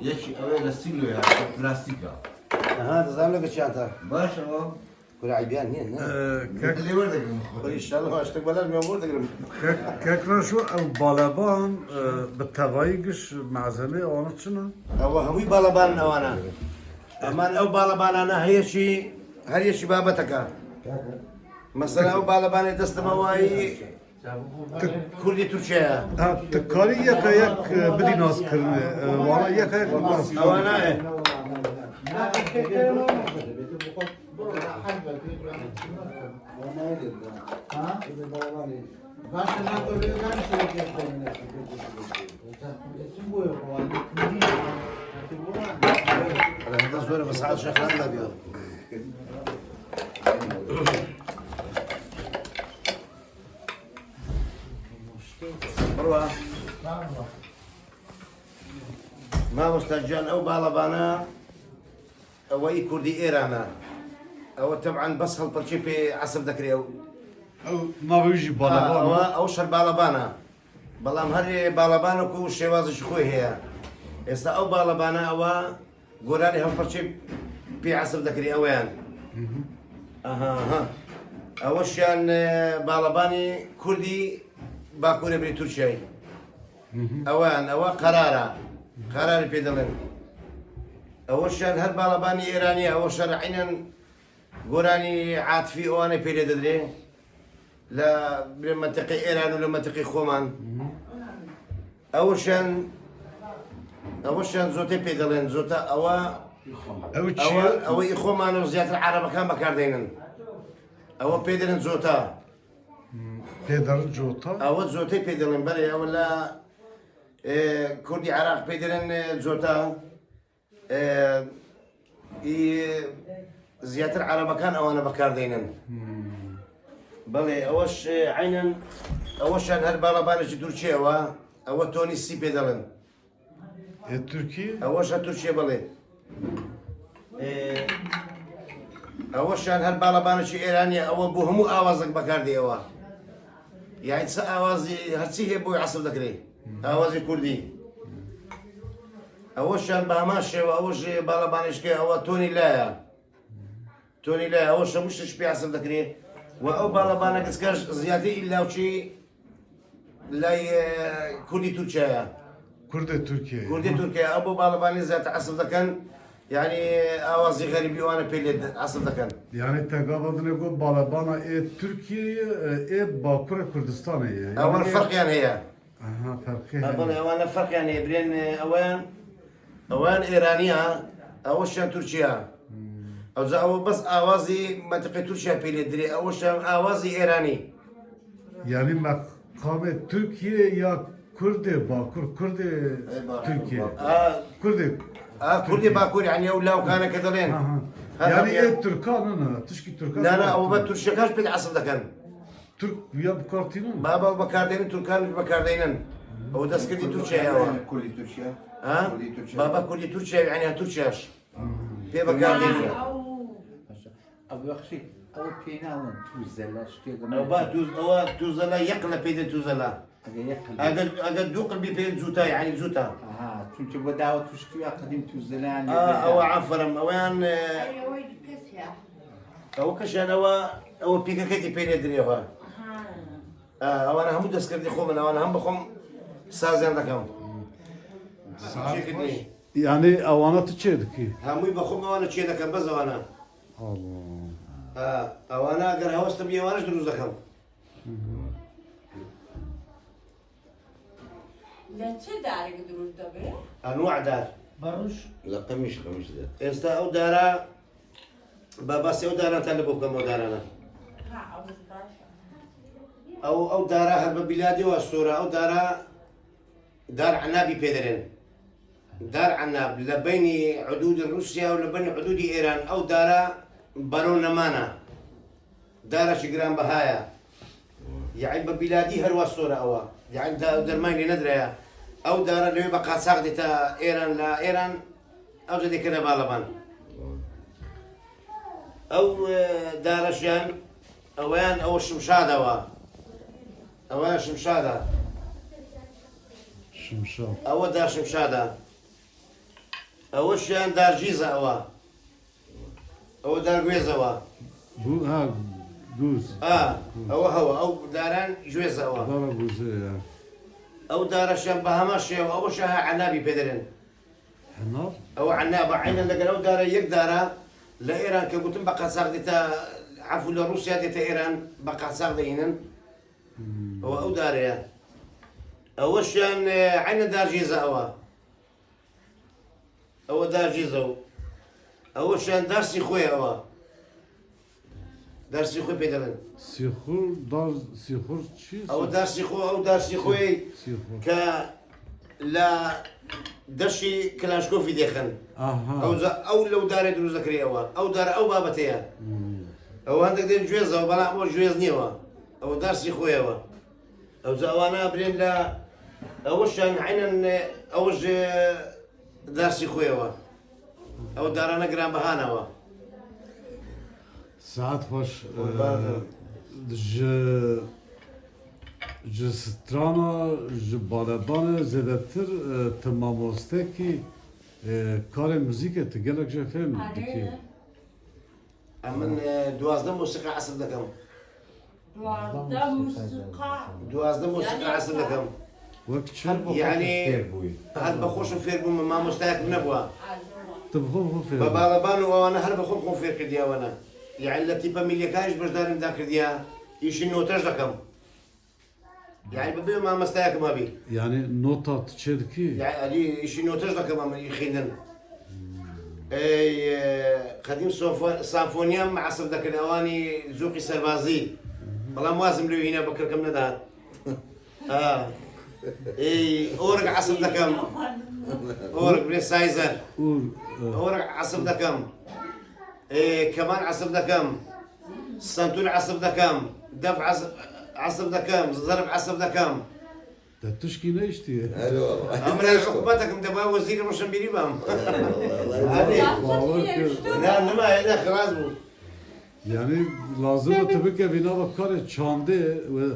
یەکی ئەوەیە لە سیلۆیە پلاستیکە هذا زعما لك شاطر باشەوە كل عيبان هنا لێ وەردەگرم ان شاء الله اشتك بلد ما يقول تقرب كاكراشو او بالابان بالتبايقش معزمه او شنو؟ هو همي بالبان وانا اما او بالبان انا هي شي بابتك مثلا او بالبان تستمواي كردي تركيا تكاري يك بدي ناس كرنه وانا يك ناس وانا هذا صورة بس عاد شيخ الله بيو مروة ما مستجان او بالبانا او اي كردي ايرانا او طبعا بس هالبرشي في عصر ذكري او ما بيجي بالابان او شر بالبانا بلام هري بالبانا كو شواز شخوي هي استا او بالبانا او قراني هالبرشي في عصر ذكري اوان اها اول شان بالباني كردي باكوري بري تركيا اوان او قرار بيدلن اول شان هر بالباني ايراني اول شان عينا قراني عاطفي وانا بيري ددري لا منطقة ايران ولا منطقة خومان اول شان زوتي بيدلن زوتا او يخومان وزيات العرب كان بكاردينن او بيدلن زوتا بيدر جوتا او زوتي بيدلن بلي ولا كردي عراق بيدلن زوتا زيادة العرب كان او انا بكاردينن بلي اوش عينا اوش ان هالبالبانش تركيا او توني سي بيدلن تركيا اوش تركيا بلي اوش ان هالبالبانش ايرانيا او بوهمو اوازك بكاردي او يعني سا اوازي هرسي هي بو عصر ذكري اوازي كردي اوش ان بهماش اوش بالبانش كي او توني لا اوش مش تشبي عصر ذكري او بالبانا كسكاش زيادة الا وشي لا كردي تركيا كرد تركيا ابو بالباني ذات عصر ذكن يعني اوازي غريبي وانا بيلد عصر ذكن يعني تقابضنا نقول بالابانا تركيا باكور كردستان يعني اول فرق يعني هي اها فرق أبغى أوان فرق يعني بين أوان إيرانية أول شيء تركيا أو بس آوازي منطقة تركيا بيلدري أول شيء آوازي إيراني يعني مقام تركيا يا كرد باكور كرد تركيا كرد كردي باكور يعني لو كان كذلين يعني تركان انا تشكي تركان لا أو بتركيا كاش بيد عصر ذكن ترك ويا بكارتينون بابا بكاردين تركان بكاردينن هو داس كردي تركيا كردی تورکیا ها بابا كردي تركيا يعني تركياش في بكاردين أو بخشي أو بيناون توزلا شتي أو با توزلا يقلا بيد توزلا أقل دوق بيد زوتا يعني زوتا ها تمشي بداوة تشتي قديم توزلا يعني أو عفرم أوان أو كشان أو بيكا كتي بين دريوها أو أنا هم دسكر دي خومن أو أنا هم بخوم سازن رقم يعني اوانا تشيدكي همي بخوم أو أنا شيء رقم بس أو أنا الله أو أنا أقدر هوست بيه وأنا دروز رقم لا چه داره که درست داره؟ أنواع دار بروش لا قميش ده استا أو دارا بابا سيو دارا تلبو كم دارنا ها عاوز باشه أو دارا هرب بلادي والسورة أو دار عنابي بيدرين دار عناب لبين حدود روسيا ولبين حدود إيران أو دار بارون نمانا دار شجران بهايا يعني ببلادي هروا الصورة أو يعني درماني ندريا أو دار اللي بقى ساقدة إيران لا إيران أو زي كده بالبان أو دار شان أوان أو الشمشادة أوان شمشادة شمشاد أو دار شمشادة ئەوەشیان دارگیزە ئەوە دارگوێزەوە ها گوز ئەوە هەوە ئەو داران گوێزەوە دارە گوزێ ئەو دارەشیان بە هەمە شێوە ئەوەشە عنابی پێدەرێن هەناو ئەو عنابە عینە لەگەڵ ئەو دارە یەک دارە لە ئێران کە گوتم بە قەچاق دێتە عەفو لە رووسیا دێتە ئێران بە قەچاق دەهێنن ئەو دارەیە ئەوەشیان عینە دارگیزە ئەوە دارگیزە و ئەوەشیان دارسی خۆی دارسی خۆی پێ دەڵێن سیخور دار سیخور چی ئەو دارسی خۆی سیخور کە لە دەشی کلاشکۆفی دێخن ئەو لەو دارێ دروست دەکرێتەوە ئەو دارە ئەو بابەتەیە ئەو هەندێک دێن گوێزەوە بەڵام ئەوە گوێز نییەوە ئەوە دارسی خۆیەوە ئەو ئەوانە برێن لە ئەوەشیان عینەن ئەوەش دارسی خۆیەوە ئەو دارانە گرانبەهانەوە ساعت خۆش ji strana ji balebane zêdetir ti mamostekî karê muzîkê tu gelek jê fêm dikî من دوازدە موسیقی عەسر دەکەم دوازدە موسیقا موسیقی عەسر دەکەم وەک چ یعنی هەر بە خۆشم فێر بووم مامۆستایەکم نەبووە tu bi xwe fêm بە باڵەبان و ئەوانە هەر بە خۆم خۆم فێر کردیاوەنە یعنی لە تیپە میلیەکانیش بەشدارم داکردیا ئیشی نۆتەش دەکەم یعنی بەبێ مامۆستایەکم هەبی yani nota tu çê dikî یعنی ئیشی نۆتەش دەکەم ئەمە خوێندن قەدیم سامفۆنیام عەسر دەکرد ئەوانی زوقی سەربازی بەڵام وازم لێ هینە بەکرکەم نەدات ئۆرگ عەسر دەکەم ئۆرگ بلێ سایزەر ئۆرگ عەسر دەکەم کەمان عەسر دەکەم سەنتور عەسر دەکەم دەف عەسر دەکەم زەرب عەسر دەکەم te tişkî neîştiye ئەمرە حکومەتەکەم دەبا وەزیری ڕۆشنبیری بام نەمایە خلاص بوو yani lazım e te bike vînava karê çandê ve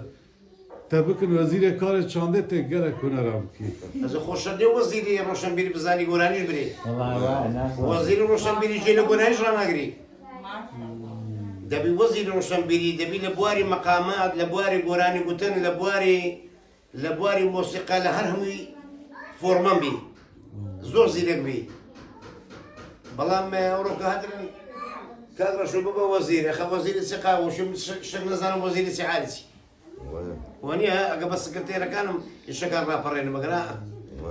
te bikin wezîrê karê çandê tê gelek huneram kî Ez xۆشەندێ وەزیری ڕۆشنبیری بزانی گۆرانیش برێ والله ناس وەزیری ڕۆشنبیری جێ لە گۆرانیش ڕناگری دەبی وەزیری ڕۆشنبیری دەبی لە بواری مەقامات لە بواری گۆرانی گوتن لە بواری مۆسیقا لە هەر هەمووی فۆرمەن بی زۆر زیرەک بی بەڵام ئەوڕۆکە هەدرن کات ڕەشو ببە وەزیرە خە وەزیری چ قاوەشم شەک نەزانم وەزیری چ حالیچی وانە ئەگە بە سکرتێرەکانم ئیشەکان ڕاپەڕێنە بەگرا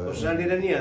وەشان لێرە نییە